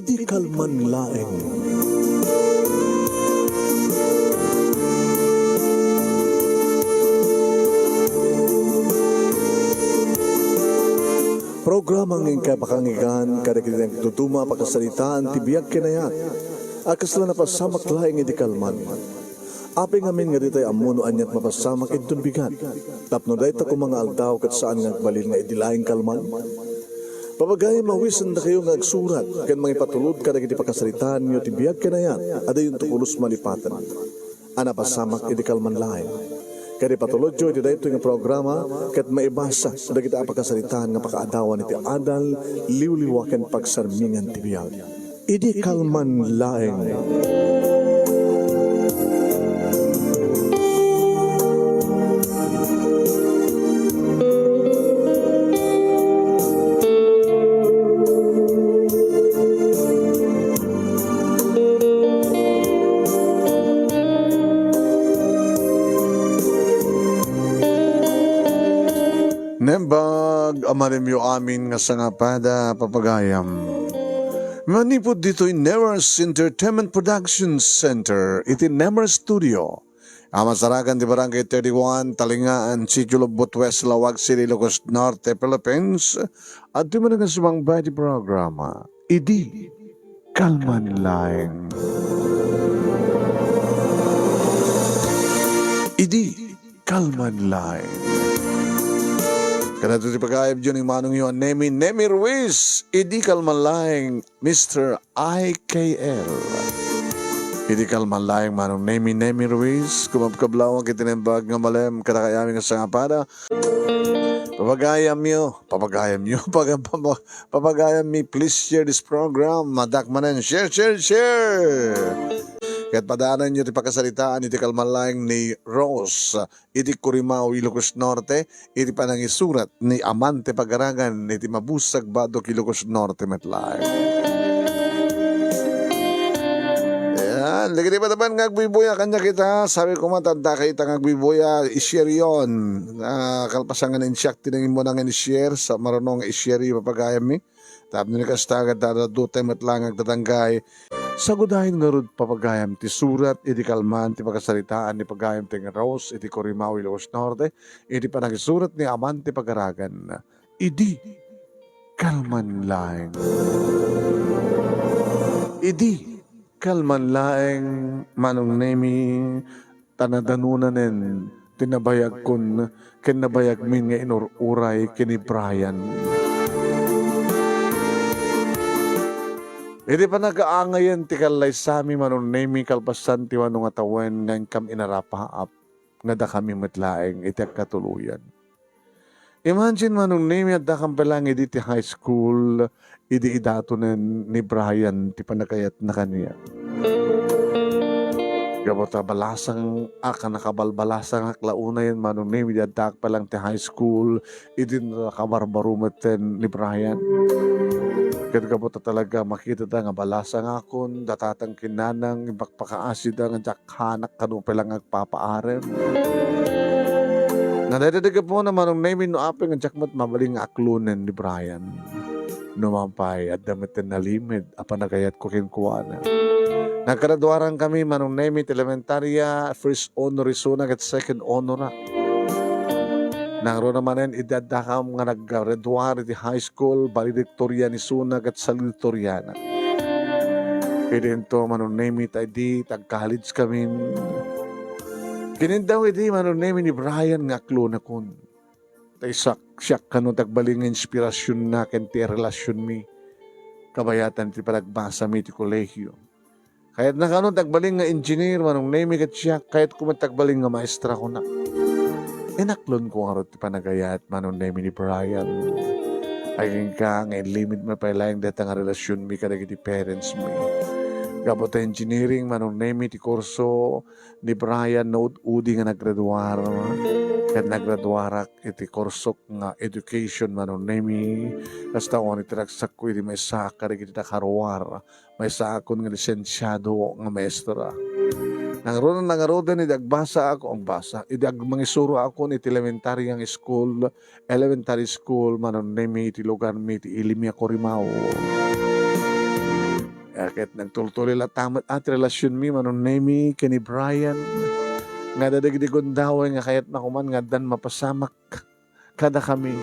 Idi kalman laeng. Programang ingkay pakangigan, kada kinang tutuma pakasalitaan, tibiyag kinayat. Akas lang napasamak laeng idi kalman. Aping amin nga ditay amuno anyat mapasamak idun bigat. Tapno dayta ko mga aldaw kat saan nga balil nga idi laeng kalman. Papagay mawisan na kayo nga agsurat, kan mga ipatulod ka na giti pakasalitaan nyo, tibiyag kinayat, ada yung tukulos malipatan. Ana pasamak idi kalman laeng. Kaya patulod jo, iti dahito nga programa, kat maibasa, na kita pakasalitaan nga pakaadawan iti adal, liwliwakan pagsarmingan tibiyag. Idi kalman laeng. Nembag, amarimyo amin nga sangapada papagayam. Manipod dito in Nemers Entertainment Production Center, iti Nemers Studio. Amasarakan di Barangay 31, Talingaan, Sitio Lobot West, Lawag City, Ilocos Norte, Philippines. At di man nga sumang badi programa, Idi Kalman Laeng. Idi Kalman Laeng. Kana ito si pag-aayab dyan yung manong yun, Nemi Ruiz, Idi Kalman Laeng, Mr. IKL. Idi Kalman Laeng, manong Nemi Ruiz, kumapkablawang kitinembag nga malem, katakayaming nga sangapada. Papagayam mi, please share this program, madakmanan, share. Kaya't padaanan nyo iti pakasalitaan iti Kalman Laeng ni Rose, iti Corimao, Ilocos Norte, iti panangisurat ni Amante Pagaragan, iti Mabusag Badok, Ilocos Norte, Metlaeng. Ayan, lagi di ba naman ngagbibuya kanya kita, sabi ko matanda kita ngagbibuya, i-share yun. Kalpasangan insyak, tinangin mo nang i-share, sa marunong i-share yung papagayam mi. Tapos nyo kastagad, dadadutay matlang agdatanggay. Sagudahin nga rin papagayam ti surat, iti kalman, ti pagkasalitaan ni pagayam ti Rose, iti Corimao, Ilocos Norte, iti panagisurat ni Amante Pagaragan, Idi Kalman Laeng. Idi Kalman Laeng, manong Nemi, tanadanunanen, tinabayag kun, kinabayag min nga inururay, kini Brian. Hindi pa nag-aangayan ti kalay sami manong Nemi kalpasan ti wanong atawen ngayon kam inarapaap nga da kami matlaeng iti katuluyan. Imagine manong Nemi at da kam palang iti high school iti idato ni Brian ti panagayat na kaniya. Gabota balasang nakabalbalasang aklauna yan manong Nemi at da palang ti high school iti nakabarbarumaten ni Brian. Kaya po talaga makita ta nga balasa nga akon, datatang kinanang, ipagpakaasid nga jakhanak kanupa lang agpapaarem. Nadadadaga po naman ang name no apeng nga jakmat mabaling aklunen ni Brian. Numampay at damitin na limid, apanagayat ko kinkuana. Nagkaraduaran kami manong name elementarya, first honor isunag at second honor na. Nangro naman yan, idadakam nga nag-graduar di high school, valedictorian ni Sunag at salutatoriana. Idento manong name it ID, tag-college kami. Kinindaw iti manong name ni Brian nga aklo na kun. Tay siyak kano tagbaling inspirasyon na kenti relasyon mi. Kabayatan ti palagbasa mi ti kolehyo. Kahit na kano tagbaling nga engineer, manong name it siya, kahit kumatagbaling nga maestra ko na. Inaklon ko nga rin panagayat manon name ni Brian. Ayun ka, ngayon limit mo pa ilang data nga relasyon mi kada iti parents mi. Gabot engineering, manong name ti kurso ni Brian nood udi nga naggraduar. Kat naggraduarak iti kurso nga education manong name. Kasta ko ni tiraksak ko iti may saka rin iti nakaruar. May sakon nga lisensyado nga maestra. Nangaroon ni dagbasa ako ang basa. Idag mangisuro ako ni elementary school manon nemi iti lugar mi iti Ilimia Corimao. Kahit nagtultuloy la tamat at relasyon mi manunemi kini Brian. Nga dadigdigon daway nga kahit nakuman nga dan mapasamak kada kami.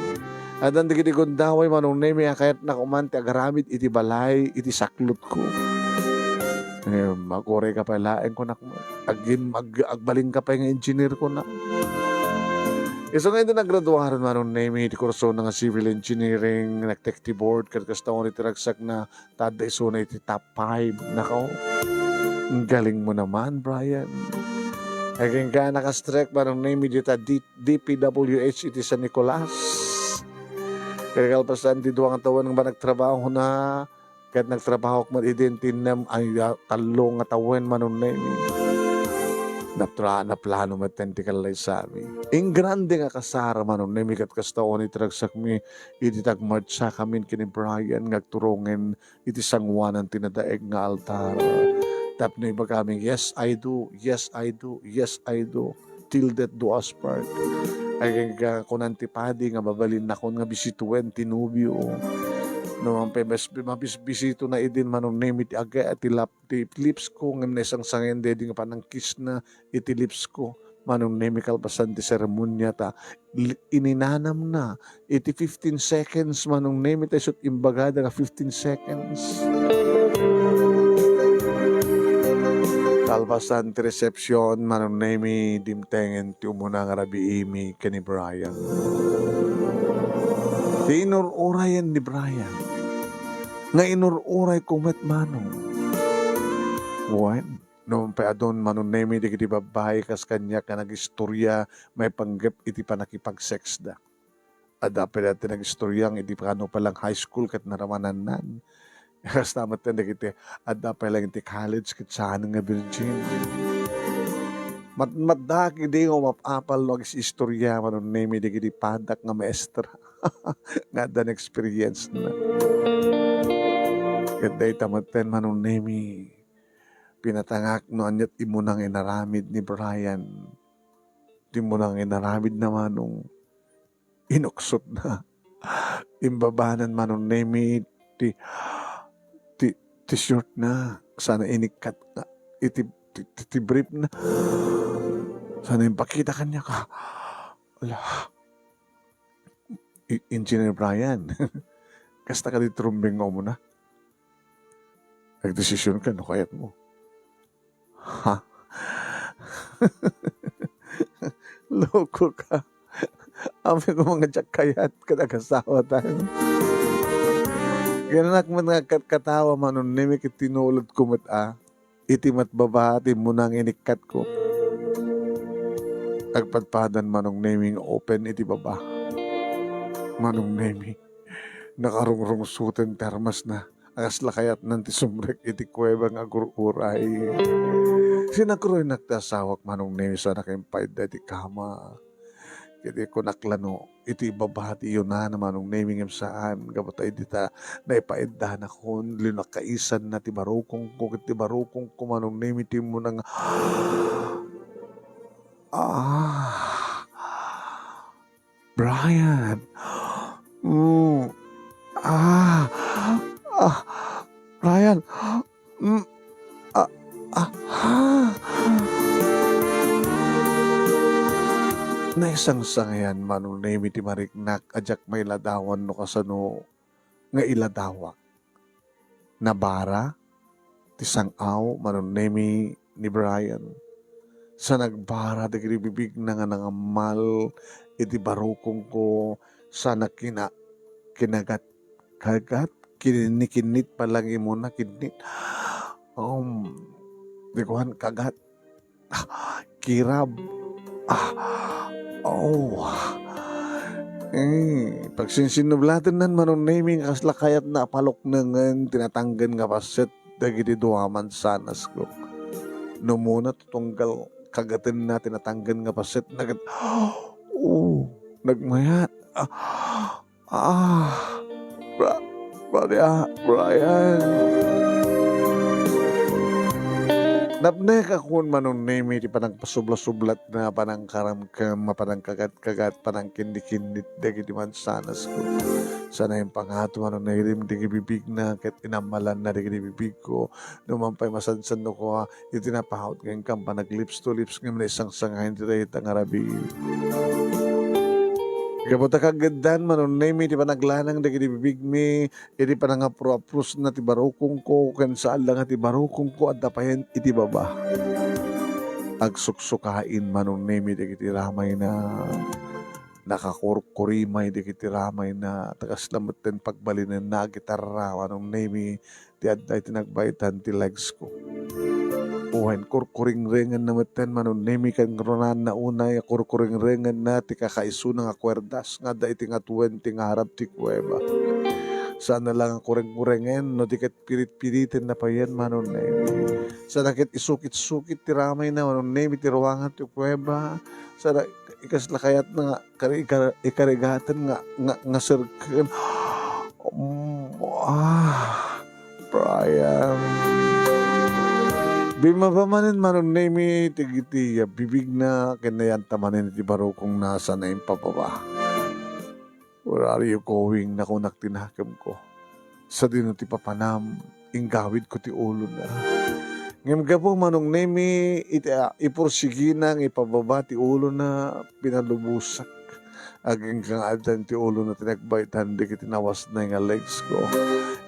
Adan digdigon daway manunemi nga kahit nakuman ti agaramid iti balay iti saklot ko. Magore ka pa laeng ko na agbaling ka pa yung engineer ko na. So ngayon na nagraduaran manon name iti kurso ng civil engineering, nagtekti board, kasta ko nitiragsak na tada iso na iti top 5. Nako, ang galing mo naman, Brian. Aging ka nakastrek manon name iti DPWH iti San Nicolas. Kaya kalpasan ti duwang taon ng ba nagtrabaho na, kahit nagtrabaho ko matitintinam ay talong at awen manon name. Na plano matenti kalay sami. Ing grande nga kasara manon na mikat kastaon itragsak mi iti tagmarcha kamin kini Brian ngagturungen iti sangwanan tinadaeg nga altar. Tapno iba kami, yes I do, yes I do, yes I do, till death do us part. Ay nga kunantipadi nga babalin na kon nga bisituwen tinubyo. No, ang mabisbisito na idin manon name iti agay at ti lips ko ngam na isang sangyan dedi nga panang kiss na iti lips ko manon name kalpasan ti seremonya ta ininanam na iti 15 seconds manon name iti sut imbagada nga 15 seconds kalpasan ti reception manon name dimtengen ti umuna nga rabi imi kani Brian ti inur-urayan ni Brian nga inururay kumet manong. Buwan, noong pa adon manon nemi di babae kas kanya ka nag-istorya may panggap iti panakipag-sex da. Adapin natin nag-istoryang iti paano palang high school kat naramanan nan. Kas naman tayo nagiti adapin lang iti college kat saan nga virgin. Matdaki di nga mapapal no istorya manon nemi di padak nga maestra. Nga dan experience na. Kaday tamaten manon nemi pinatangak no anyat imunang inaramid ni Brian. Imunang inaramid naman nung inuksot na. Imbabanan manon nemi ti short na. Sana inikat na. Iti brief na. Sana impakita kanya ka. Wala. Engineer Brian. Kasta ka di trumbing mo na. Nagdesisyon ka, no kayat mo. Ha? Loko ka. Amin ko mga tsak kayat ka nagasawa tayo. Ganak man nga katawa manon nimi kitinulad ko iti matbabati mo nang inikat ko. Agpadpadan manong naming open iti baba. Manong nemi. Nakarungrung suten termas na. Agas lakayat nanti sumrek iti kuwebang agur-uray. Sinakroy nagtasawak manong nemi sa nakimpayad da iti kama. Kiti ko naklano iti babati yun na manong nemi ngem saan. Gabata iti ta naipaeddahan akon linakaisan na ti barukong ko. Kiti barukong ko manong nemi ti mo nang Brian. Brian. Na isang sangayan manong nemi ti mariknak ajak may ladawan no kasano nga iladawa. Nabara ti sangaw manon nemi ni Brian. Sa nagbara dagiti bibig na nga nangamal iti barukong ko sana kinagat kagat kinikinit pa lang imo na kinit. Dikuhan kagat. Kirab. Pagsinsinublatan nan manon naming kasla kayat na palok nangan tinatanggan nga paset dagiti duwaman sanas ko. No muna tutunggal kagatin na tinatanggan nga paset nagat nagmayat. Brian. Napnek akon manon nemi ti panang pasubla-sublat na panang karamkam, panang kagat-kagat, panang kindikinit dagiti man sanas ko. Sana yung pangato ano na irim di bibig na ket inamalan na di bibig ko numampay masansan no ko itinapahot ngayon kampa nag lips to lips ngayon na isang sangahin ti tayo tangarabi. Kabuta kagandaan manunay mi, di ba naglanang da kiti bibig mi, iti pa nga pro-apros na ti barukong ko, kan saan lang ti barukong ko, at dapayan iti baba. Agsuksukain manunay mi, di kiti ramay na nakakurkurimay, di kiti ramay na tagas lamutin pagbalinan na gitarra, manunay mi, ti adday tinagbaitan ti legs ko. Uhen kurkuring-rengan na meten manunemi kan ronan na unay kurkuring-rengan na ti kakaiso nga kwerdas nga da iti nga 20 nga harap ti kuweba. Sana lang ang kureng-kurengen no di ket pirit-piritin na pa yan manunemi. Sana ket isukit-sukit ti ramay na manunemi ti ruangan ti kuweba. Sana ikas lakayat na ikarigatan nga sirken. Brian. Bimabamanin manunemi tigiti bibig na kinayan tamanin iti barukong nasa na impapaba. Where are you going na kung naktinakam ko? Sa dino ti papanam, inggawid ko ti ulo na. Ngam po manunemi ipursigi nang ipababa ti ulo na pinalubusak. Aging kang adan ti ulo na tinagbaitan di kitinawas na nga legs ko.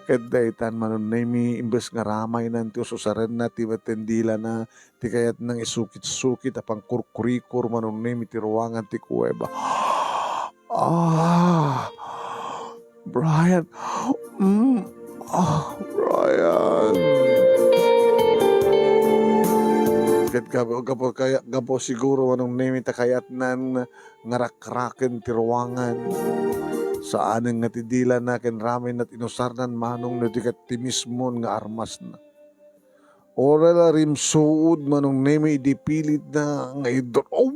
Kadaitan manunemi imbes nga ramay nan ti ususaren na ti matendila na ti kayat nang isukit-sukit apang kurkurikor manunemi ti ruangan ti kuweba. Brian. Brian. Ket gapo siguro manunemi ta kayat nan ngarak-raken ti ruangan. Saan nga tidila na ken ramay na tinusarnan manong no dikat ti mismo nga armas na. Oral rim suod manong nemi idipilit na nga idol.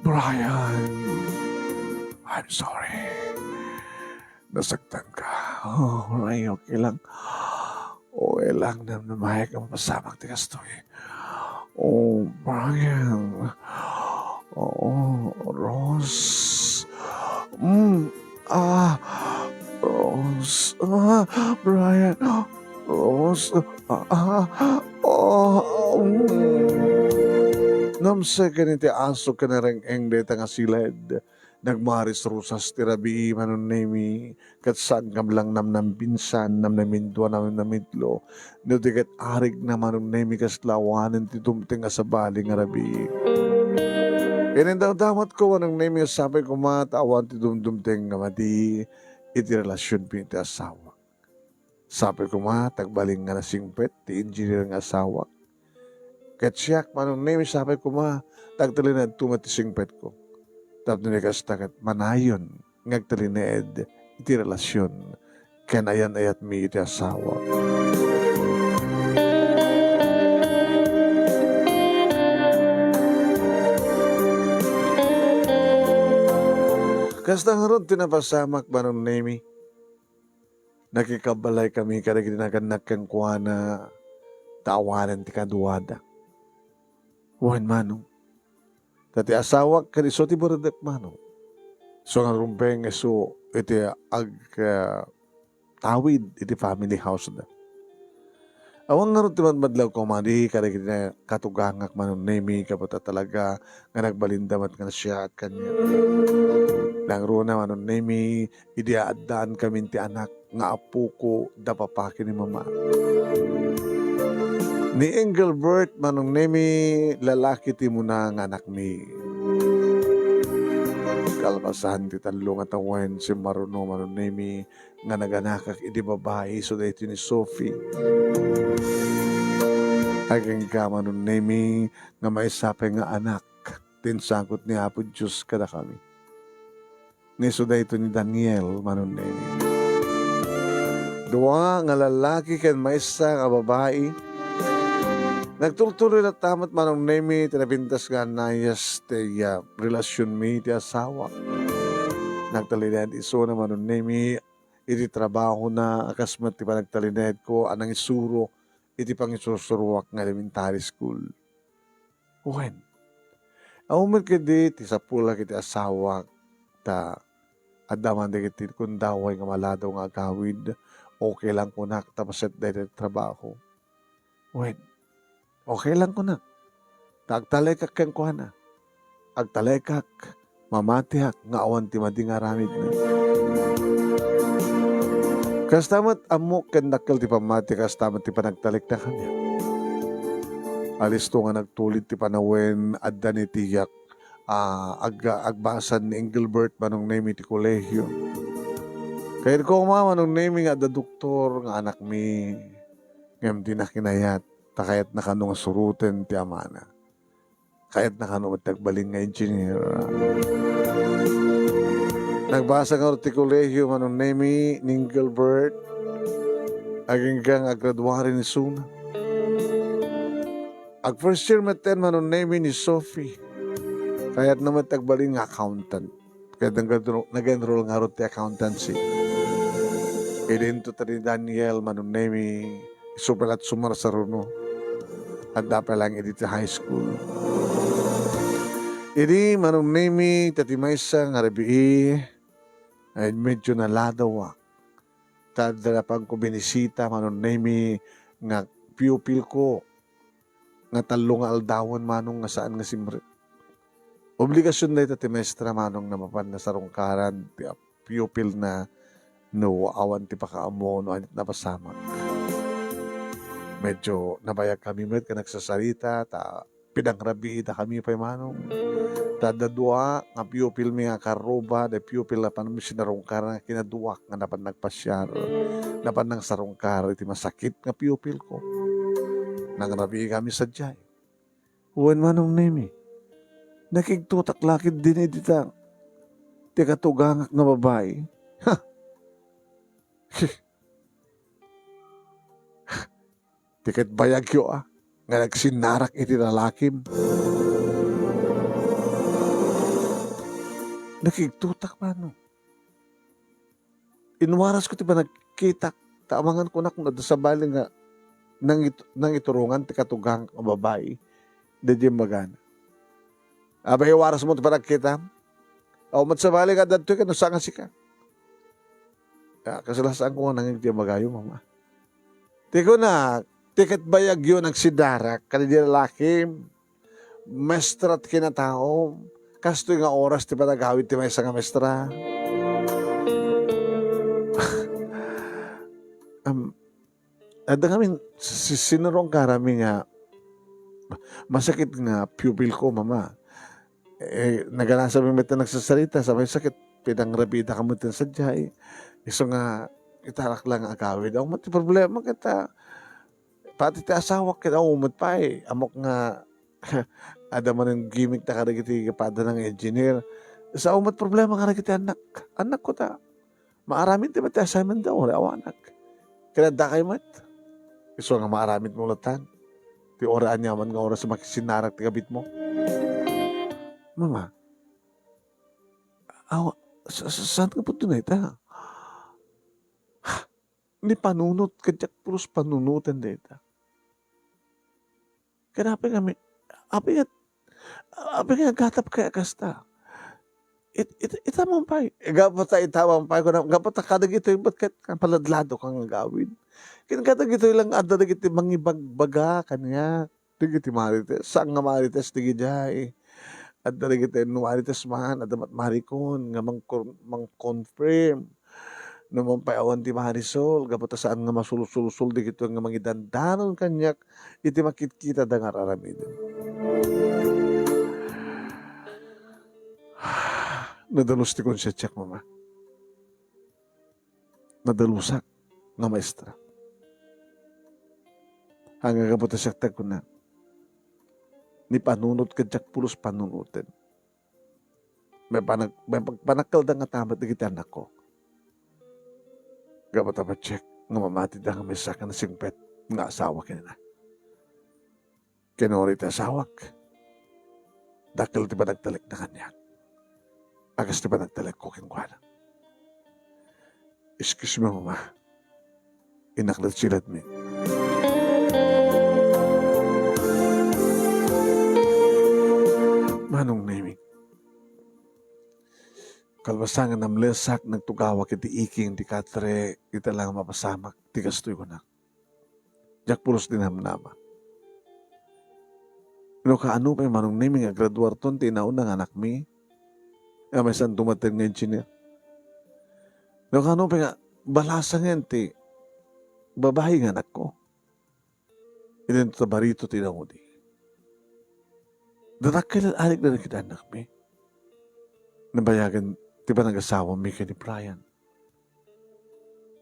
Brian, I'm sorry. Nasaktan ka. Ray, okay lang. Okay lang na namahik ang pasamak ti kastoy. Brian. Rose. Rose. Brian. Rose. Namsa ganiti aso ka na rin eng deta nga siled. Nagmaris rusas tirabi manunemi kat saan kam lang nam binsan nam namindwa nam namidlo. No dikat arig na manunemi kas lawanan ti dumting nga sa bali nga rabi. Damat ko anong name yung sabi ko matawan ti dumdumteng nga madi iti relasyon pinti asawa. Sabi ko tagbaling nga nasingpet ti engineer nga asawa. Ket siyak manong name sabi ko tagtalinad tumat ti singpet ko. Tapos nikas tagat manayon ngagtalinad iti relasyon ken ayan-ayat mi iti asawa. Kasta nga ron tinapasamak manong nemi. Nakikabalay kami kada ginaganak kang kuha na tawanan ti kaduwada. Wan manong. Tati asawak kaniso ti baradak manong. So nga rumpeng so iti tawid iti family house da. Awang nga ron ti madlaw ko madi kada katugangak manong nemi kapata talaga nga nagbalindamat nga siya at kanya. Nang runa manon nemi idiaadaan kami ti anak nga apo ko dapapaki ni mama. Ni Engelbert manong nemi lalaki ti muna nga anak mi. Kalpasan ti talong at awen si Maruno manon nemi nga naganakak idi babae so dahito ni Sophie. Aging ka manon nemi nga maisapay nga anak tinsagot ni Apo Diyos kada kami. Nisuda ito ni Daniel manunemi. Dua nga lalaki ken maysa nga babae. Nagtuloy na tamat manunemi tinapintas nga nayas ti relasyon mi ti asawa. Nagtalinad iso na manunemi iti trabaho na akasmat ti panagtalinad ko anang isuro iti pangisusuruak nga elementary school. When? Auman kiti ti sapula kiti asawa ta adaman di kiti kun daway nga maladaw nga agawid. Okay lang ko na tapos at dahil trabaho. Wait, okay lang ko na. Agtalay kak kang kuha na. Agtalay kak mamatihak nga awan ti madi nga ramid na. Kastamat amok ken dakkel ti pamati kastamat ti panagtalik na kanya. Alis to nga nagtulit ti panawen adda ni tiyak agbasan ni Engelbert manong name ti kolehiyo. Kaya ko mama nung name nga da doktor nga anak mi ngam di na kinayat takayat na kanong suruten ti amana. Kayat na kanong matagbaling nga engineer. Nagbasa nga ti kolehiyo manong name ni Engelbert aging kang agraduari ni Suna. Ag first year maten manong name ni Sophie. Kayat naman tagbaling nga accountant. Kaya nag-enroll nga ro ti accountancy. Idento tani Daniel manong name superlat sumar sa runo. At dapat lang edit high school. Idi manong name tati maysa nga rabii ay medyo naladawa. Tadalapang ko binisita manong name nga pupil ko nga talo nga aldawan manong nga saan nga simre. Obligasyon na ito ti maestra manong namapan na sarungkaran ti pupil na no awan ti pakaamo no anit napasamak. Medyo nabayag kami met ka nagsasalita ta pinangrabi ita kami pa manong. Tadadua nga pupil mi nga karoba de pupil na panong sinarungkaran nga kinaduak nga napan nagpasyar. Napan nang sarungkar iti masakit nga pupil ko. Nangrabi kami sa jay. Uwan manong nemi. Nakigtutak lakid din editang. Ti katugangak nga babae. Ha! Tiket bayag yo nga nagsinarak iti lalakim. Nakigtutak mano. Inwaras ko ti ba nagkitak taamangan ko na kung nadasabali nga nang iturungan ti katugang nga babae. Dadya magana. Abay waras mo ti ba nagkita? O matsabali ka dadto ka no sanga sika. Kasilasaan ko nang hindi magayo, mama. Tiko na, tiket bayag yun ang sidarak, kanina lalaki, mestrat kinatao, kasto nga oras, ti ba nagawid ti may nga mestra? Ada kami, sinurong karami nga, masakit nga pupil ko, mama. Naganasa mi mita nagsasalita, sabay sakit, pinangrabida ka mo sa jay. Iso nga, itarak lang agawid. Ang mati problema kita. Pati ti asawa kita, umot pa eh. Amok nga, ada man yung gimmick na karagiti kapada ng engineer. Sa umot problema karagiti anak. Anak ko ta. Maaramin ti mati assignment daw. Awanak. Kinada kay mat. Iso nga maaramin mo latan. Ti oraan yaman nga oras makisinarak ti kabit mo. Mama, saan ka po tunay ta? Ni panunot, kadyak pulos panunutan dita. Kanapi kami, api nga gatap kaya kasta. Itamang pay. Gapat ta itamang pay ko na, gapat ta kadag ito yung ba't paladlado kang gawin. Kinakadag ito lang ada iti mangibagbaga kanya. Digiti marites, saan nga marites digijay. At iti marites man, adamat marikon, nga mang-confirm. Naman pa awan ti Marisol, gapota saan nga masulusul di kito nga mangidandanon kanyak, iti makikita da nga raramidin. Nadalos ti konsyatsak, mama. Nadalusak nga maestra. Hanggang gapota siya tag ko na, ni panunot kadyak pulos panunutin. May panakal da nga tamat na kita anak ko. Gapat apa check nga mamati da nga may saka na singpet nga asawa kinina. Kinori ti asawak. Dakil ti ba nagtalik na kanya. Agas ti ba nagtalik ko kinkwana. Excuse me, mama. Inaklat silad mi. Manong kalbasangan ng lesak nagtugawa kiti iking ti katre ita lang mapasamak ti kastoy ko na. Jak pulos din hamnama. No kaano pa manong naming nga graduar ton ti nauna nga anak mi. Nga may san tumatin nga engineer. No kaano pa nga balasan nga ti babae nga anak ko. Ito sa barito ti naudi. Datakil alik na kita anak mi. Nabayagan ti ba nag-asawa mi kay ni Brian.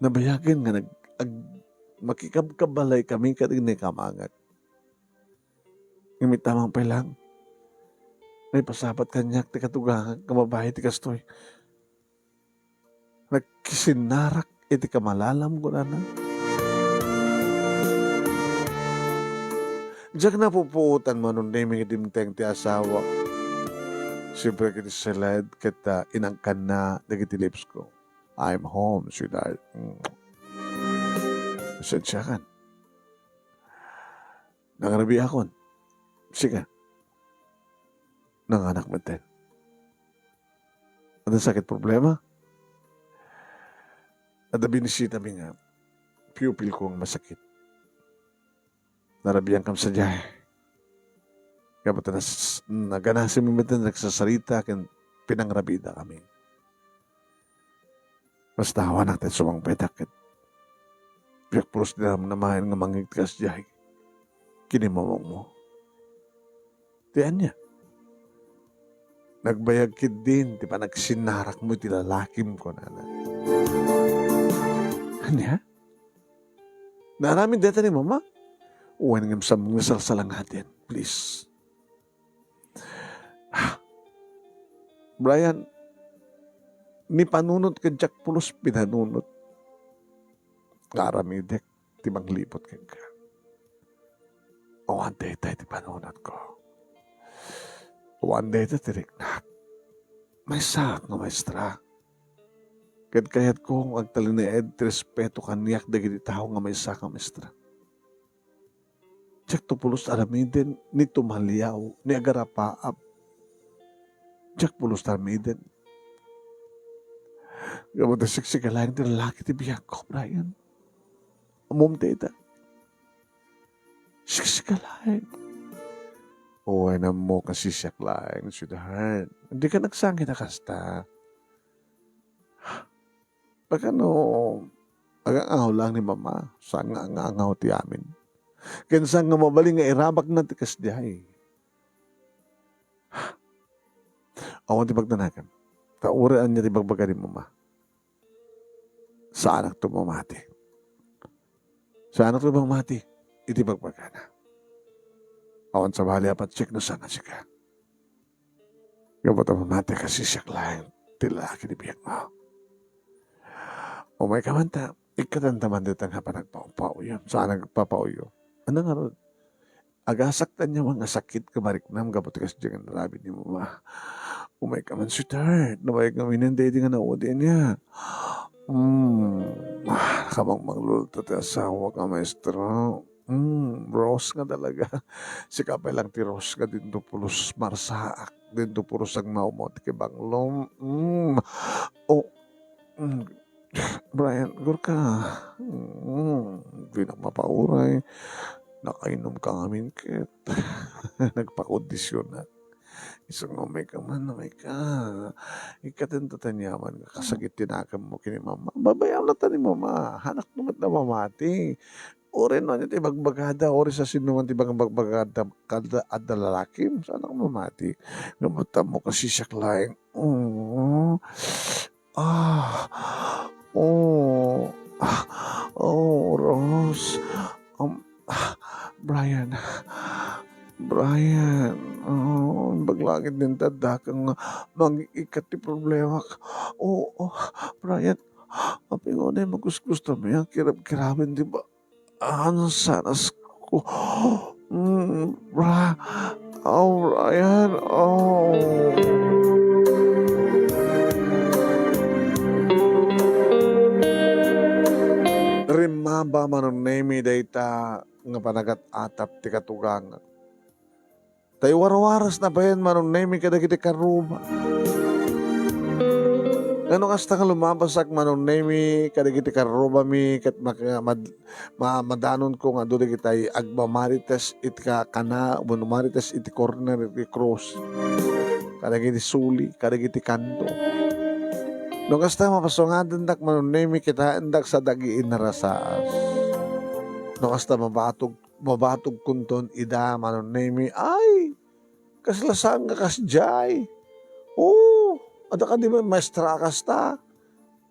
Nabayagan nga makikabkabalay kami kating ni kamangat. Ngami tamang pa lang. May pasapat kanyak ti katugangan, kamabahay ti kastoy. Nagkisinarak iti kamalalam ko na na. Diyak na pupuutan mo nung naming idimteng ti asawa. Siyempre kiti salad kita inangkan na dagiti lips ko. I'm home, sweetheart. Sensya kan. Nangarabi akon. Sige. Nanganak mo din. Ano sakit problema? At binisita mi nga, pupil kong masakit. Narabiyan kam sa diyahe. Kapag naganasin mo mitin, nagsasarita, pinangrabida kami. Basta hawa natin sumang petak. Piyak pulos nila namahin nga mangigtikas diyahe. Kinimamong mo. Tiyan niya. Nagbayag kid din, di pa nagsinarak mo, tilalakim ko na. Ano? Naramin dito ni mama? Uwan nga sa mga salsalang natin. Please. Brian, ni panunod ka jak pulos pinanunod. Karamidek, timang lipot ka ka. One day tayo ti panunod ko. One day tayo tiriknak. May sak nga maestra. Kayat ko ang agtalinaed, respeto kaniyak dagiti tao nga may sak nga maestra. Diyak to pulos aramiden, ni tumaliyaw, ni agarapaap. Diyak pulos aramiden. Gamot na siksikalayan ti lalaki ti biyak ko, Brian. Amom teta. Siksikalayan. Uy na mo kasi siyaklayan, sweetheart. Hindi ka nagsangit na kasta. Pag agangaw lang ni mama, saan nga angaw ti amin. Kaya saan nga mabaling nga irabak na tikas dihay. Awan ti pagtanakan. Kauraan niya ti bagbaga ni mama. Sa anak to mamati. Sa anak to mamati, iti bagbaga na. Awan sa bali apat check na sana siya. Kapag mamati kasi siya lang, tilaki ni biyak mo. O may kamanta, ikatantaman dito nga pa nagpaupaw yun. Saan nagpapaw yun? Ano nga ron? Agasaktan niya mga sakit kamariknam kapag tikas dyan ang narabi ni mama. O may kaman sweetheart, nabayag kami ng daddy nga naudin niya. Kamang manglulto ti asawa ka maestro. Rose nga talaga. Si kapay lang ti Rose nga dito pulos marsaak. Dito pulos ang maumot kay Banglom. Brian, gur ka. Hindi na mapauray. Nakainom ka ngamin kit. Nagpakondisyon na. Isang umay ka man, umay ka. Ikatintutan yaman ka. Kasagit tinakam mo kini mama. Babayam na ta ni mama. Hanak naman na mamati. Ore no, ti bagbagada. Ore sa sinuman ti bagbagada. Kada at lalakim. Sana kang mamati. Gamata mo kasi siya klaing. Rose. Brian, baglangit din tadakang mag-ikat ti problema. Brian, apingon ay magus-gusto mo yan, kirab-kirabin, di ba? Ano sanas ko? Brian, Rimaba manong nemi dayta nga panagat atap ti katugang. Tayo warawaras na pa yan manong nemi kadagiti karuba. Ngano kasta nga lumabasak manong nemi, kadagiti karubami, kat madanon ko nga doon kitay agmamarites iti kana, marites iti corner iti cross. Kadagiti suli, kadagiti kanto. No kasta mapasungadan dak manong nemi kita endak sa dagi inarasaas. No kasta mabatog kunton ida manong nemi, ay, kaslasang nga kasjay. Oo, ada ka di ba maestra kasta?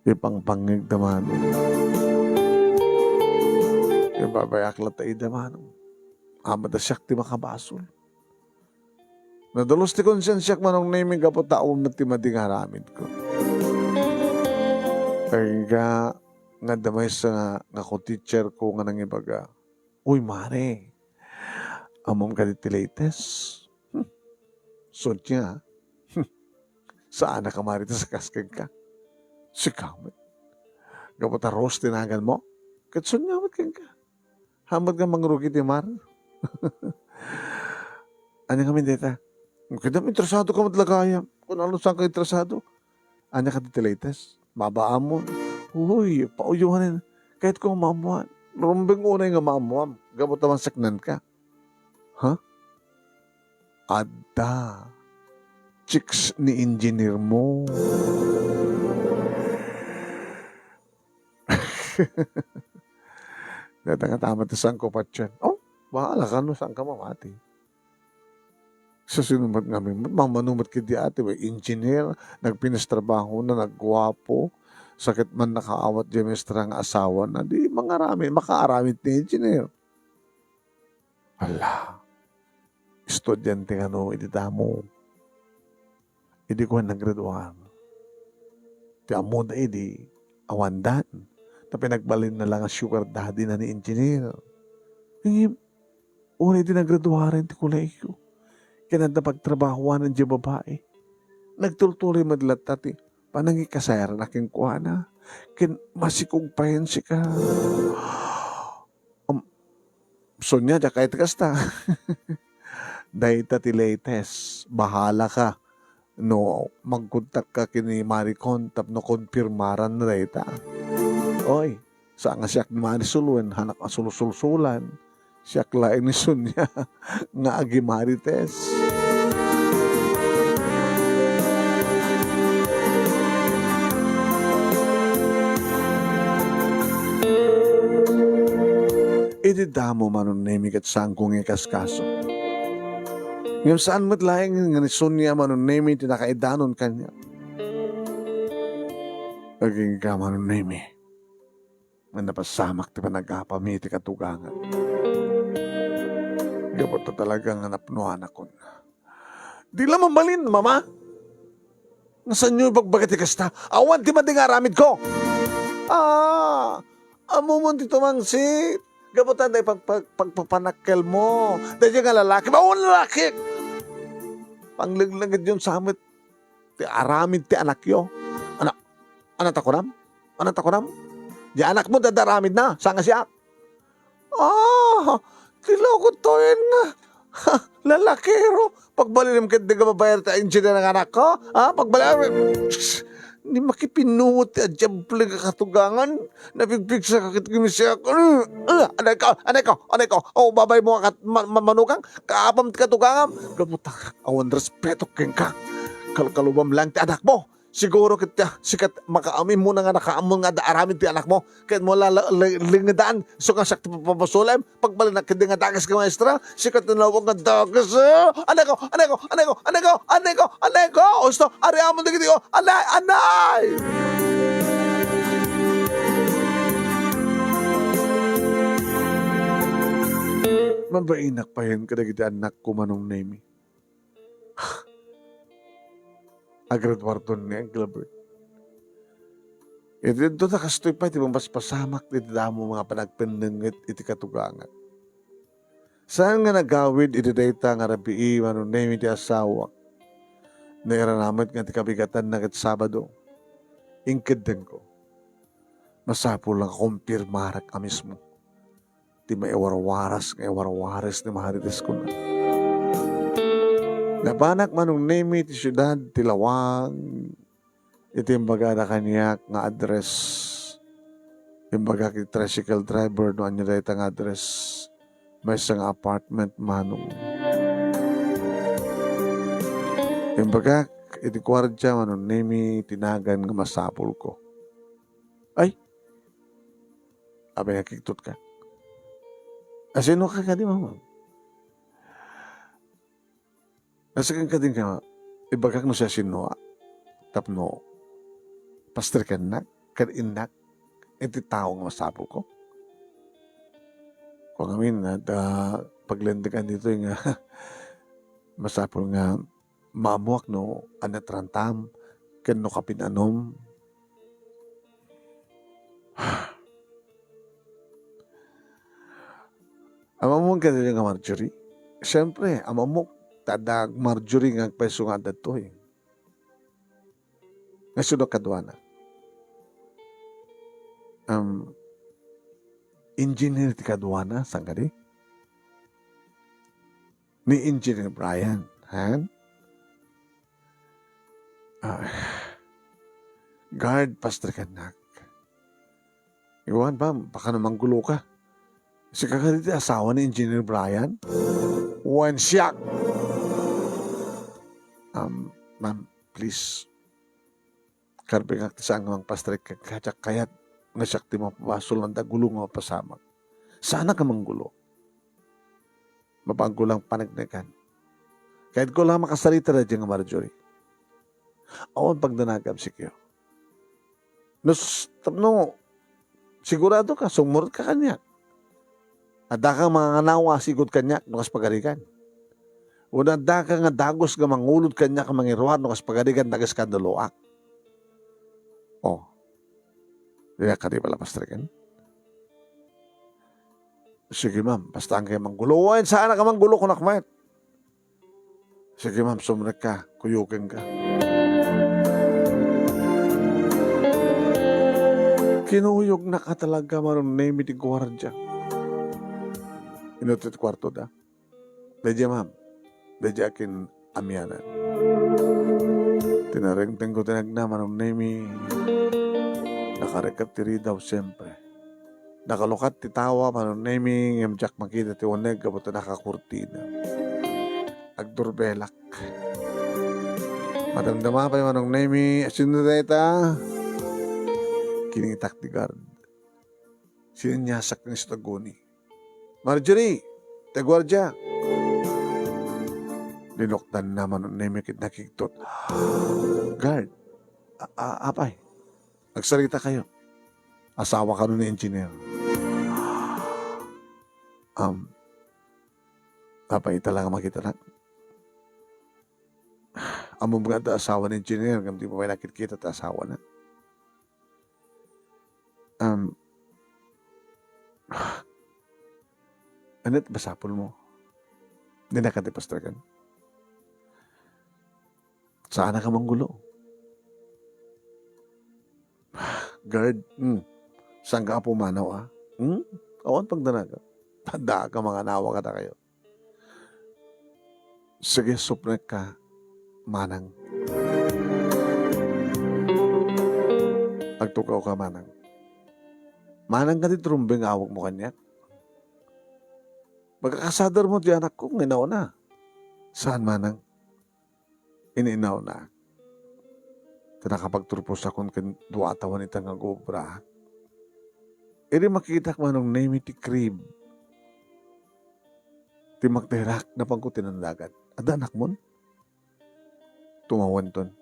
Ipang pangig daman. Yung babayaklat ay daman. Amada siyak ti makabasol. Nadalos ti konsensyak manong nemi kapot taon na ti mading haramid ko. Kaya nga damay sa nga ko teacher ko nga nang ibaga, uy mare, amom ka diti latest. So niya, saan na kamari sa kaskag ka? Si kamit. Kapot a roast tinagan mo? Katsun niya kang ka. Hamad ka mangrugi ti mar. Ano kami dita? Kaya interesado ka matlagayam. Kung ano saan ka interesado. Ano ka diti latest? Mabaamon. Uy, pauyuhanin. Kahit kung maamuan. Rumbing unay nga maamuan. Gabot naman saknan ka. Ha? Ada. Chicks ni engineer mo. Datang-tama ti saan ko pa dyan. Oh, bahala ka no, saan ka mamati. Sa sinumat nga mamanumot ki di ate, engineer, nagpinastrabaho na, nagwapo, sakit man nakaawat di mestra nga asawa na, di mangaramid, makaaramid ni engineer. Ala, estudyante nga no, ididamo. Idi ko naggraduan. Ti amo na idi, awandan. Na pinagbalin na lang ang sugar daddy na ni engineer. Yung una di naggraduaran ti kolehiyo. Kinanda pagtrabahuan ng di babae. Nagtultuloy madlat tati. Panangi kasayar na king kuana. Masikog pa yan si ka. So niya, da kahit kasta. Dahil tati latest. Bahala ka. No, magkontak ka kini Maricon. Tapno konfirmaran na dahita. Oy, saan nga siyak ni Marisuluan. Hanak ang sulusulsulan. Siyak laing ni Sunya nga agi marites. Iti damo manon nemi kat sangkong ikaskaso. Ngayon saan mo't laing nga ni Sunya manon nemi tinakaidanon kanya. Aging ka manon nemi. Nga napasamak ti panagapami ti katugangan. Gabot na talagang napnuhan ako. Di lang mamalin, mama. Nasaan nyo bagbagat ikasta? Awan ti mading aramid ko. Amumon ti tumangsit. Gabot na pagpapanakkel mo. Dahil nga lalaki. Bawon lalaki. Panglaglagad yun sa amit. Ti aramid ti anak yo. Anak takuram? Anak takuram? Di anak mo dadaramid na. Saan nga siya? Tiloko to yun nga. Lalakero. Pagbalilim ka, di ka mabayar ta engineer ng anak ko? Pagbalilim. Hindi makipinuot ti adjample ka katugangan. Napigpig sa kakitkimisya ko. Anay ko. Babay mo ka manukang. Kaapam ti katugangan. Gamutak. Awan respeto ken ka. Kalkalubam lang ti anak mo. Siguro kita sikat makaamin mo na nga nakaamon nga daaramin ti anak mo. Kaya mo lingadaan. So nga sakti papapasulim. Pagbalik na kindi nga dagas ka maestra. Sikat na lawag nga dagas. Anay ko. Osto, ariamon na kiti ko. Anay. Mabainak pa yan kada kita anak ko manong nemi. Agradwarton niya, Gilbert. Ito na kastoy pa, iti mas pasamak, iti damo mga panagpendengit, iti katugangan. Saan nga nagawid, iti dayta nga rabii, manong name iti asawa, na iranamit nga iti kabigatan na iti Sabado, ingkidden ko, masapo lang kumpirmarak ka mismo. Di maiwarwaras, ngaiwarwaras ni maharites ko na. Nabanak manong name iti syudad, tilawang, Ito yung baga na kanya nga address. Yung baga kay tricycle driver no anya dahil ang address. May isang apartment manong. Yung baga, iti kwartya manong nemi tinagan nga masapol ko. Ay! Abay nakiktot ka. Asino ka di mama? Nasakan ka din ka, ibagak no siya sinua. Tapno, pastor ka na, kaninak, iti tao nga masapol ko. Kung amin, paglendikan dito yung masapol nga mamuak no, anatrantam, kano kapinanom. Amamong ka din nga Marjorie. Siyempre, amamok, tadag Marjorie nga peso nga dato eh. Nasunod kadwana. Engineer ti kadwana, saan ka di? Ni Engineer Brian. Han? Guard, pastor kanak. Iwan ba, baka naman gulo ka. Si kakaliti asawa ni Engineer Brian? One shock. Ma'am, please. Karbe nga sa ang pastor kayat nasakti mo papasol ng dagulo nga pasamak. Sana ka manggulo. Mapanggulang panagnagan. Kahit ko lang makasalita na dyan nga Marjorie. Awan pagdanagam si Kyo. No, sigurado ka, sumurot ka kanya. Ada kang mga nawa sigod kanya, nukas pagarikan. Una da ka nga dagos nga mangulod kanya ka mangiruhan, nukas pagarikan, dagas ka daloak. Oh. Kaya ka di pala pastrikan. Sige ma'am, basta ang kayo manggulo. Uwain, saan ka manggulo kung nakmayat? Sige ma'am, sumrek ka, kuyukin ka. Kinuyog na ka talaga marong name iti gwardya. Inutit kwarto da. Dadya ma'am, dadya akin amyanan. Tinarengteng ko tinagna marong name nakarekat tiri daw siyempre. Nakalukat ti tawa manong naming yamjak makita ti waneg kabuto nakakurtina. Agdurbelak. Madamdama pa yung manong naming asinureta. Kinitak ti guard. Sininyasak ni Stagoni. Marjorie! Tagwardya! Linoktan naman ng naming nakiktot. Guard! Apay! Nagsalita kayo. Asawa ka nun ni engineer. Apay talaga makita na. Amo mga asawa ni engineer. Hindi pa may nakikita ta asawa na. Ano't basapol mo? Hindi nakatipastragan. Saan ka manggulo? Guard, saan ka pumanaw Awan pagdanaga. Tanda ka mga nawa ka na kayo. Sige, suprek ka, manang. Agtukaw ka, manang. Manang ka di trumbeng awag mo kanya. Magkakasadar mo di anak ko, nginaw na. Saan, manang? Ininaw na. Nakapagturpos akong dua tawan itang agobra. Iri makita ko manong name iti crib. Ti magterak na pangkutin ng dagat. Ada anak mo? Tumawan ton.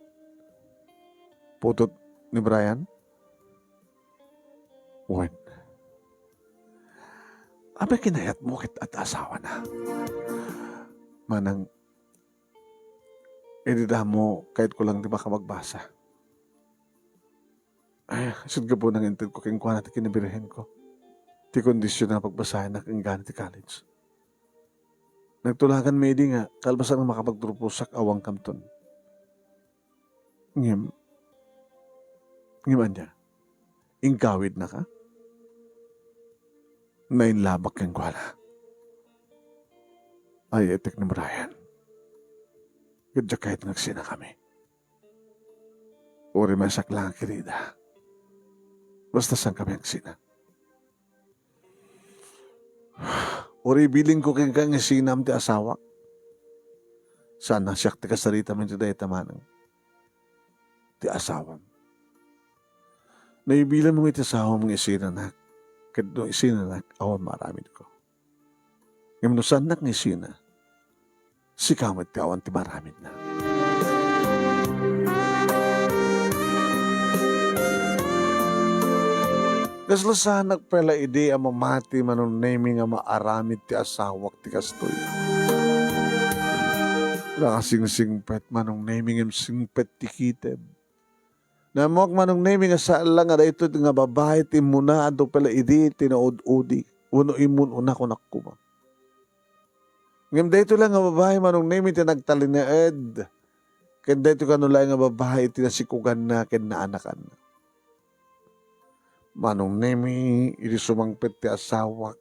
Putot ni Brian? Wan. Abay kinayat mo kit at asawa na. Manang, edida mo kahit ko lang di ba ka magbasa. Ay, isod ka po nang intid ko kung kuha natin kinabirihin ko. Ti kondisyon na pagbasahin na kang ganit college. Nagtulakan may di nga, kalbasan ang makapagtrupusak awang kamton. Ngim anya, ingkawid na ka? Nainlabak kang kuhala. Ay, etek ni Brian. Gadya kahit nagsina kami. Uri masak lang, querida. Basta saan kami ang sina. Uri biling ko kang kang sinam ti asawa. Sana siyak ti kasarita man ti dahi tamanang. Ti asawam. Naibilan mo iti asawa mong isinanak. Kadto isinanak, awan maramid ko. Ngayon saan nak isina, si kamat ti awan ti maramid na. Kaslasanak pala ide ang mamati manong naming nga maaramid ti asawak ti kastoy. Nakasingsingpet manong naming ang singpet ti kiteb. Namok manong naming nga saan lang nga ito nga babae ti muna ado pala ide tinaud-udi. Uno imun una ko nakuma. Ngam dito lang nga babae manong naming ti nagtalinaed. Ken dito kanulay nga babae ti nasikugan na ken naanakan na. Manong nemi, iti sumangpet ti asawak,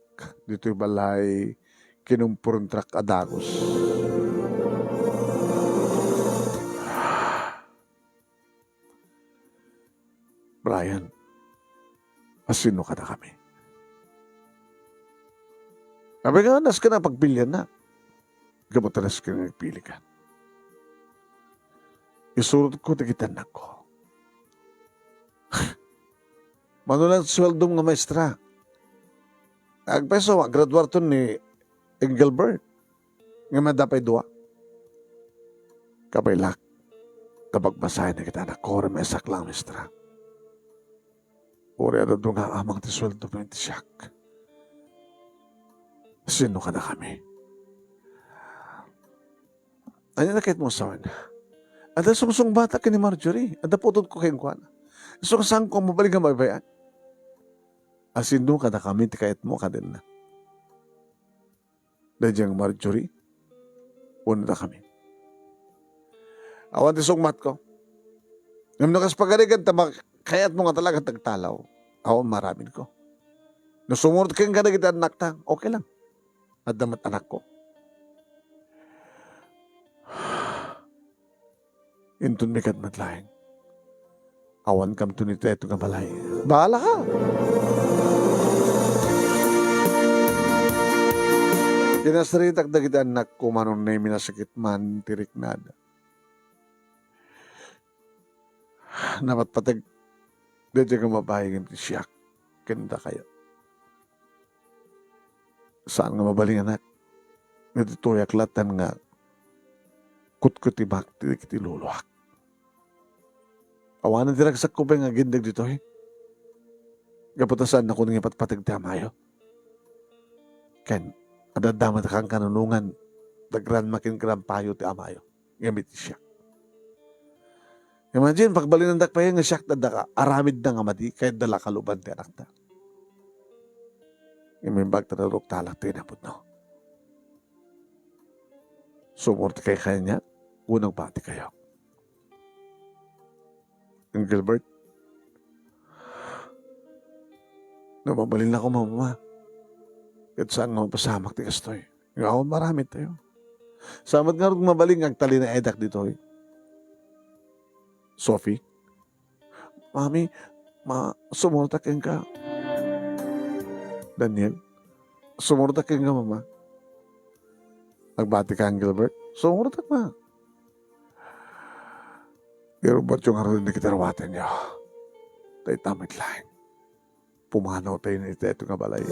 dito'y balay, kinumpurntrak adagos. Brian, asino ka na kami? Sabi nga, nas ka na pagpilyan na. Gamotanas ka na nagpili ka. Isurot ko, nagitan na ko. Manulang sweldong nga maestra. Agpeso, graduar to ni Engelbert. Nga madapay dua. Kapailak. Kapag basahin na kita na kore mesak lang maestra. Uri ano doon nga amang ti sweldo mo ti siyak. Sino ka na kami? Ano nakit mo sa akin? Ada sumsung bata ka ni Marjorie. Ada putod ko kayong kuwan. So kasang ko mabalik nga mabayaan. Asin doon ka na kami, tikayat mo ka din na. Dahil Marjorie, una na kami. Awan ti sugmat ko. Ngam nakas pagaligan, kayat mo nga talaga tagtalaw. Awan maraming ko. Nasumunod kang kada kita anak ta, okay lang. At damat anak ko. Intun mikat matlaing. Awan kam tunito ito nga balay. Bahala ka. Kinasaritak na kita anak ko manong na minasakit man tirik nada. Napatpatag dito ka mabayagin ti siyak. Kanda kayo. Saan nga mabaling anak? Natituyak latan nga kutkutibak ti luluak. Awanan ti ragsak ko ba nga gindag dito eh? Kaputasan na ko nang ipatpatag ti amayo. Ken, adadamat kang kanunungan, dagran makin payo ti amayo. Ngamit siya. Imagine, pagbalinandak pa yung siyak na aramid na nga madi, kahit dala kaluban ti anak na. Imimbag na narok talak ti inapod no. Sumurti kay kanya, unang pati kayo. Ang Gilbert, namabalin na ako mama. At saan nga mapasamak ti kastoy. Nga ako marami tayo. Samad nga rin mabaling ang tali na edak dito. Sophie, Mami, sumurta ka. Daniel, sumurta ka mama. Nagbati ka ang Gilbert, sumurta ka. Pero ba't yung haroon na kitarawatin niyo? Tayo tamit lang. Pumanaw tayo na ito nga balay.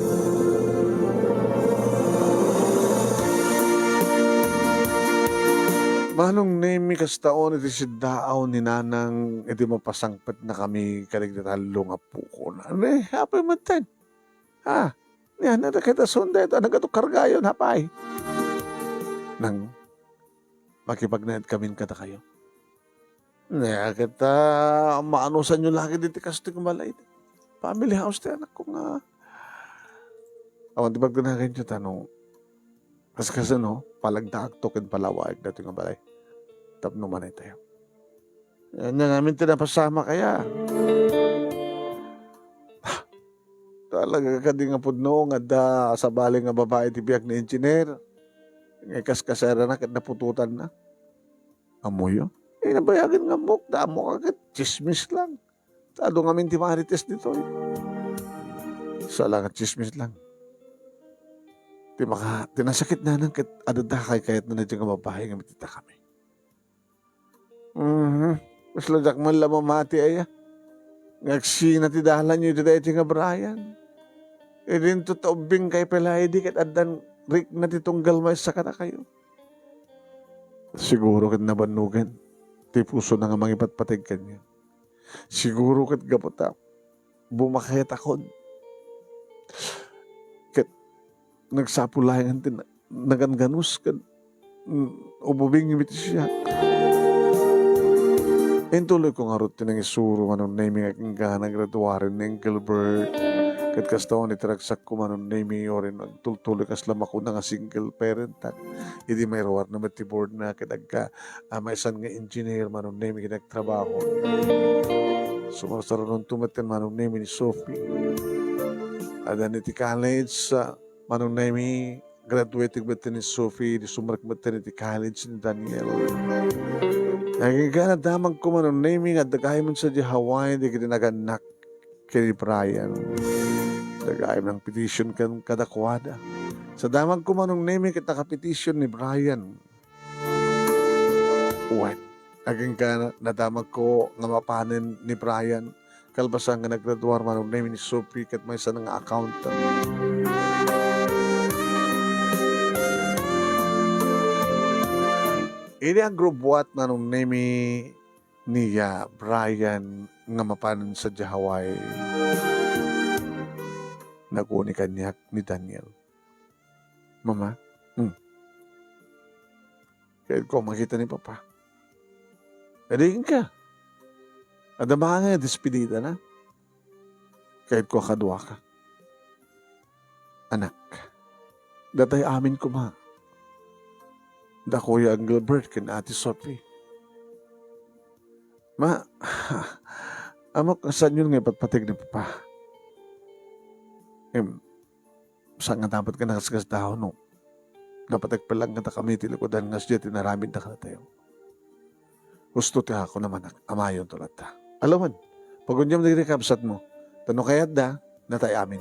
Manong nemi kastaon iti si daaw ni nanang iti mapasangpet na kami kaligdatalo nga puko na. Hapay man tayo. Yan na kita sunda ito. Nagatukargayon hapay. Nang makipagnaid kami kata kayo. Kita maanusan nyo lagi dito kasto nga balay. Family house tayo anak ko nga. Awan di ba ganahin nyo tanong. Kasi no, palagdaag token palawag dito nga balay. Tapno manay tayo. Yan na namin tinapasama kaya. Talaga ka di nga pudno nga da sa baling nga babae ti biyak na engineer. Ngay kaskasera na kat napututan na. Amoy yun. nabayagan nga mo, damo agad, chismis lang. Tado nga ti marites dito. Sa lang at chismis lang. Tinasakit na nang adadakay kahit na nadyan nga mabahay nga mitita kami. Mas ladak man lamang mati ay ngagsi na ti dalan nyo dito nga Brian. E din to taubing kay pelay di kat adan rik na ti tunggal may sakata kayo. Siguro kat nabanugan. Ti puso na nga mangipatpatig kanya. Siguro kat gapota bumakayat ako. Kat nagsapulayan tin naganganus kat ububing imiti siya. Tuloy ko nga rin tinang isuro manong naming aking gana graduarin ng Gilbert. Kat kastawan itiragsak ko manong naming orin tultuloy kaslam ako na nga single parent. Hindi may rawar na matibord na kitagka may isan nga engineer manong naming kinagtrabaho. Sumasara nung tumatin manong naming ni Sophie. Adan iti college manong naming graduating batin ni Sophie, di sumarak batin iti college ni Daniel. Nagigana damang ko man ang naming at dagay man sa di Hawaii, di kinaganak kay Brian. Dagay man ang petition kan kadakwada. Sa damang ko man ang naming kita ka-petition ni Brian. Uwan. Naging ka nadamang ko nga mapanin ni Brian. Kalbasan nga naggraduar man ang naming ni Sophie kat may isa nga accountant. Ini ang group what manong name niya Brian nga mapanon sa Hawaii. Naguni kanyak ni Daniel. Mama, kahit ko makita ni Papa. Kadigin ka. Adama nga despedida na. Kahit ko kadwa ka. Anak, datay amin ko ma. Da Kuya ang Gilbert kin Ate Sophie. Ma, amok saan yun nga patpatig ni Papa? Saan nga dapat ka nakasgas daw no? Dapat agpalang nga kami tilikodan nga siya tinaramid na ka na tayo. Gusto ti ako naman amayon tulat ta. Alaman, pag unyam nagrekabsat mo, tanong kayat da, natay amin.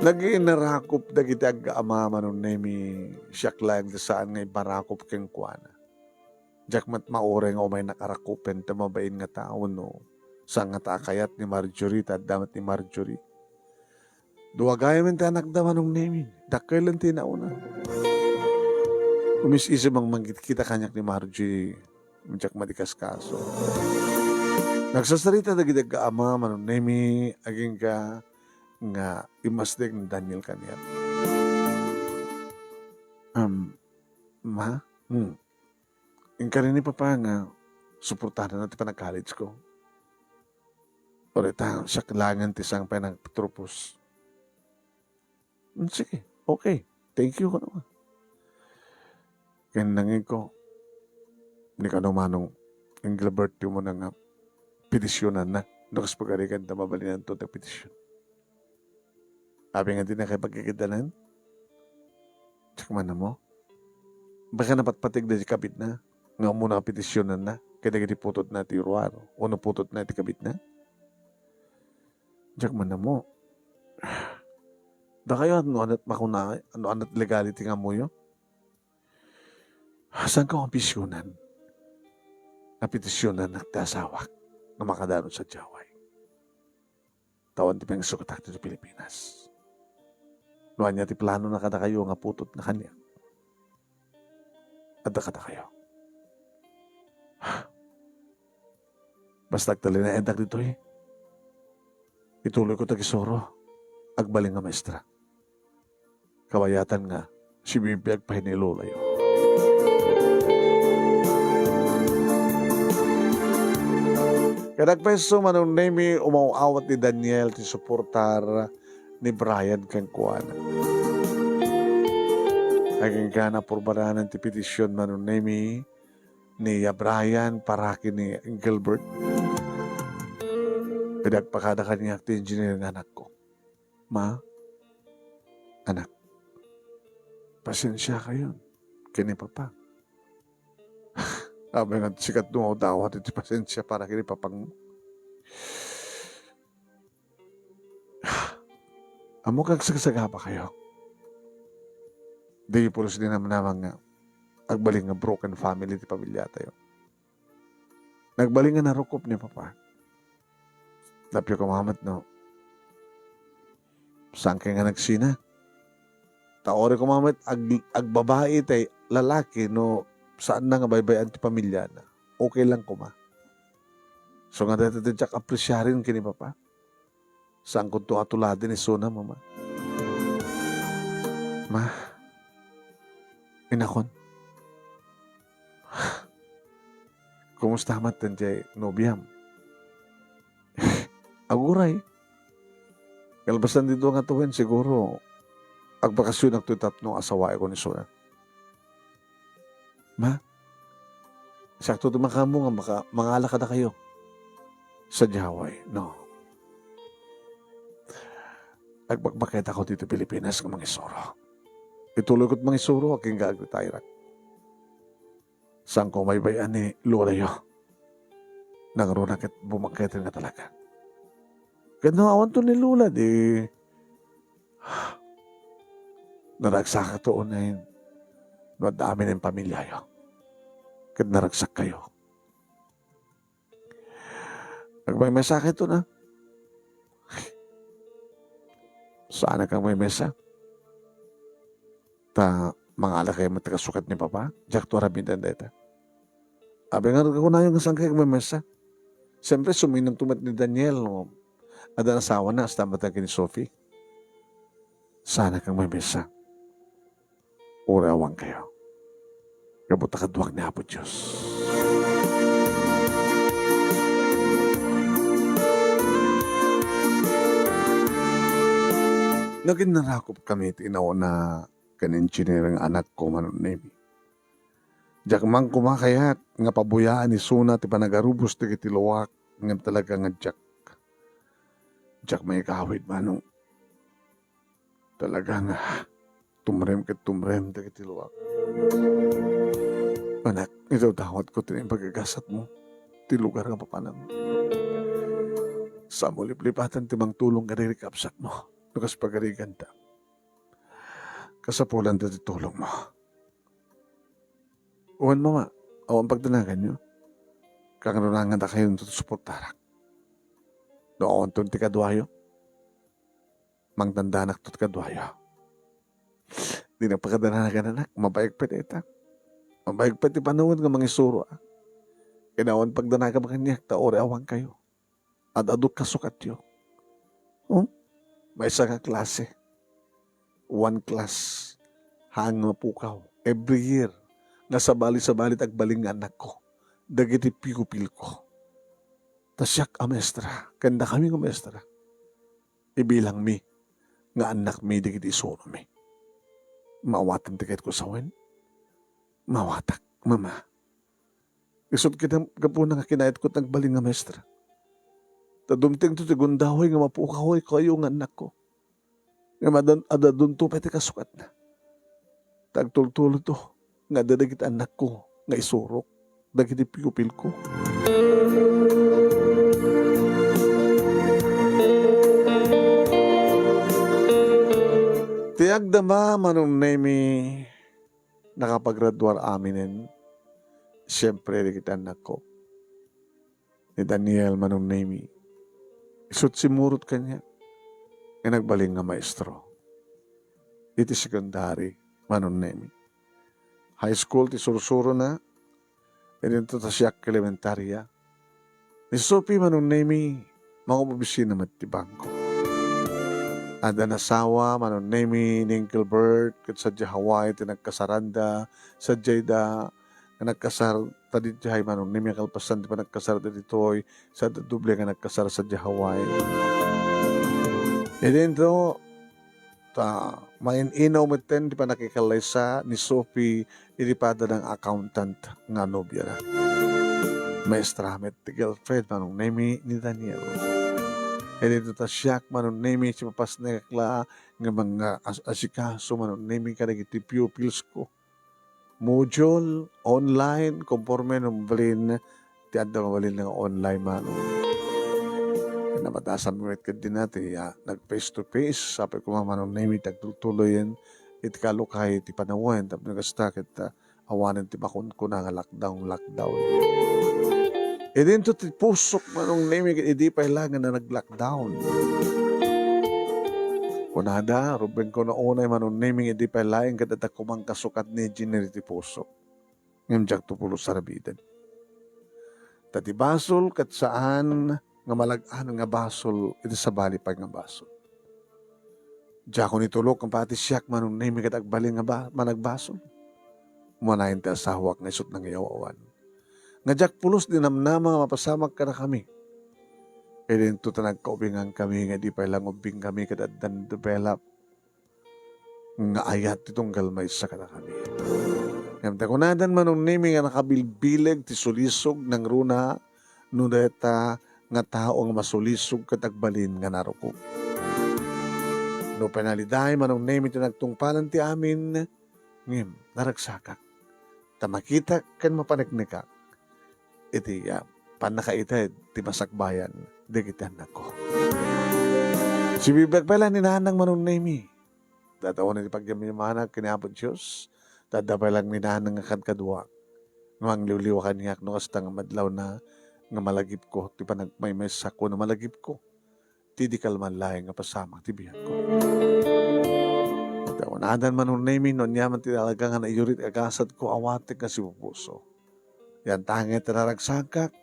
Nag-inarakop na kitag ama manon na mi siyak lang saan nga ibarakop keng kuana. Diyak mat maore nga umay nakarakupen tamabain nga tao no. Sa nga takayat ni Marjorie damat ni Marjorie. Dua gaya min anak da manong namin. Dakay lang tinauna. Umis-isip ang manggit kita kanyak ni Marjorie. Diyak matikas kaso. Nagsasarita na kitag ama manon nami aging ka nga imasdeg ni Daniel kanya. Ma? Yung karin ni Papa nga, suportahan natin pa na college ko. Orita, siya kailangan tisang pa ng petropos. Sige, okay. Thank you ko naman. Kaya nangin ko, hindi ka namanong yung Gilbert mo na nga petisyonan na. Nakas pagkarikan na mabalinan ito na petisyon. Sabi nga din na kayo pagkikidanan. Tsaka man na mo. Baka napatpatig na si kabit na. Nga muna kapetisyonan na. Kaya nagitiputot na ti Ruaro. O naputot na ti kabit na. Tsaka man na mo. Da kayo ano anat makuna. Ano anat legality nga mo yun. Saan ka kampisyonan? Napetisyonan na tasawak na makadano sa Jaway. Tawan ti pang sukatak sa Pilipinas. Nuan niya ti plano na kada kayo nga putot na kanya. At kada kayo. Basta agtali na endak dito eh. Ituloy ko tagisoro. Agbaling nga maestra. Kawayatan nga si Bibi agpahinilulayo. Kadagpeso manong name umawawat ni Daniel ti suportar ni Brian kang kuana. Aging ka na purbaranan ti petisyon manong name ni Brian paraki ni Gilbert. Kadagpakada kanya ti engineer ng anak ko. Ma, anak, pasensya kayo. Kini papa. Sabi nga, sikat nung dawat iti pasensya para kini papang. Amo kag sagsaga pa kayo. Di pulos din naman nga agbaling nga broken family ti pamilya tayo. Nagbaling nga narukop ni papa. Lapyo ka mamat no. Saan kayo nga nagsina? Taore ko mamat agbabae tay lalaki no saan na nga baybayan ti pamilya na. Okay lang ko ma. So nga dito din tsak apresyarin kini papa. Saan ko to atuladin ni Sona mama. Ma, inakon. Kumusta mat tanjay nobyam? Aguray. Kalbasan dito nga tuwin siguro agbakasyon ang tutap no asawa ko ni Sona. Ma, sakto tumakamo nga mangala ka na kayo sa Jaway. No. Agbakbakit ako dito Pilipinas ng mga isuro. Ituloy ko't mga isuro aking gagritayrak. Saan ko may bayan ni Lulayo. Nangaroon akit bumakitin nga talaga. Kahit nawawan to ni Lula, di naragsak to na yun. No, dami ng pamilya yun. Kahit naragsak kayo. Nagmay sakit to na. Saan kang may mesa? Ta mga ala kayo matakasukat ni Papa. Jack to arabidan dito. Abi nga ko na yung saan kayo may mesa. Siyempre suminang tumat ni Daniel. No? Ada asawa na hasta matagin ni Sophie. Sana kang may mesa. Urawang kayo. Kabuta kaduwag ni Apo Diyos. Naging narakop kami tinaw na kan-engineering anak ko manunemi. Diyak mang kumakayat nga pabuyaan ni Suna ti panagarubos ti kitiluwak nga talaga nga Diyak. Diyak may kawid manong talaga nga tumrem ti kitiluwak. Anak, ito tawad ko tining pagagasat mo ti lugar nga papanam. Sa mo liplipatan ti mang tulong ka rin kapsat mo. Lukas pagarigan ta. Kasapulan dati tulong mo. Uwan mama, awan pagdanagan nyo. Kakanunangan na kayo nito suportarak. Doon to ti kadwayo. Mang tandanak to ti kadwayo. Di na pagkadanagan anak, mabaigpet ita. Mabaigpet ti panahon nga mga isuro. Kinawan pagdanagan makanyak, taore awang kayo. At aduk kasukat yo. May isa ka klase. One class. Hang nga pukaw. Every year. Nasa bali-sabalit agbaling nga anak ko. Dagiti pigupil ko. Tasyak a mestra. Kanda kami nga mestra. Ibilang mi. Nga anak mi dagiti isuro mi. Mawatan tiket ko sa wen. Mawatak. Mama. Isot kita kapuna nga kinayat ko tagbaling nga mestra. Tadumting to ti gundahoy nga mapukahoy kayo nga anak ko. Nga adadun to pati kasukat na. Tagtultulo to. Nga dadagit anak ko nga isurok. Dagiti pigupil ko. Tiyag dama manong nemi nakapagradwar aminin. Siyempre dagiti anak ko. Ni Daniel manong nemi. Isut simurot kanya. Nga nagbaling nga maestro. Iti secondary, manon nemi. High school, ti sursuro na. E dito ta siya elementarya. Ni Sophie manon nemi, mga mabisina matibangko. Ada nasawa, manon nemi, ni Gilbert, kat sa Hawaii, tinagkasaranda, sa Jada, na nagkasar, tadi jahay manon nemi, kalpasan, di pa nagkasar ditoy, sa duble nga nagkasar sa Hawaii. E dito, main-inaw mo ten, di pa nakikalay sa ni Sophie, ilipada ng accountant nga nobya na. Maestra met, girlfriend, manong nemi ni Daniel. E dito ta siyak manunemi si papas na kakla nga mga asikaso manunemi ka iti pupils ko. Module, online, conforme nung balin, ti adda mabalin nga online mano. Namatasan mo ka din natin, nag face to face, sabi ko manunemi tagtutuloy yan, iti kalukay, iti panawan, tapos nagastakit, awanan ti bakon ko na nga lockdown. E din to ti pusok manong nemi idi pa ilangan na nag-lockdown. Kunada, ruben ko na unay manong nemi idi pa ilangan kadata kumang kasukat ni Jenner ti pusok. Ngam jak to pulo sarabidan. Tati basol kat saan nga malagaan nga basol iti sa bali pa nga basol. Diyak ko nitulok ang pati siyak manong nemi kat agbalin nga managbasol. Manayin ti asawak nga isot ng iyawawan. Nga jak pulos dinamnama nga mapasamak ka na kami. E din to nagkaubingan kami nga di pa ilang ubing kami kadaddan develop nga ayat itong galmay sa ka na kami. Ngayon takunadan manong nimi nga nakabilbileg ti sulisog ng runa no deta nga tao nga masulisog katagbalin nga naruko. No penaliday manong nimi ti nagtungpalan ti amin ngim naragsakak. Tamakita kan mapanagnikak. Iti panakaitid ti masakbayan di kita anak ko. Si bibag pala ni nanang manunemi. Dataon na ti pagyaminamanak kiniapod Diyos. Dadabay lang ni nanang nga kadkadwa. Ngawang liwliwakan niya no kasta nga madlaw na nga malagip ko. Ti panagmaymay sako na malagip ko. Ti di kalman laing nga pasamang ti biyag ko. Dataon adan manunemi no niya man ti talaga nga naiyurit agasad ko awatik nga si pupuso. Yan tangit naragsakak,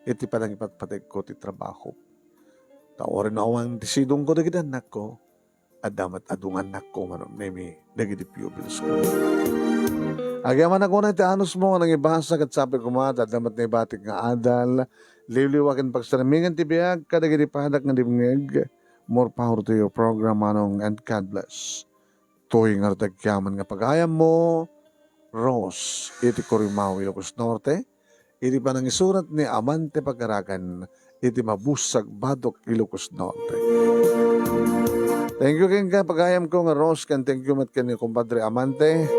iti pa nang ipatpatag ko ti trabaho. Taorin na awang disidong ko dagiti anak ko, at damat adungan anak ko manon nemi dagiti pupils ko. Agyaman ako na ti anos mo nga nang ibasa kat sabi ko mga damat na ibatik nga adal, liwliwakin pagsaramingan ti biyag, kadagiti padak nga dimngeg, more power to your program manong and God bless. Tuwing nga tagyaman nga pagayam mo, Rose, iti Corimao, Ilocos Norte, iti panang isurat ni Amante Pagaragan, iti Mabusag, Badok, Ilocos Norte. Thank you keng pagayam ko nga Rose, kan thank you mat kan ni Kumpadre Amante.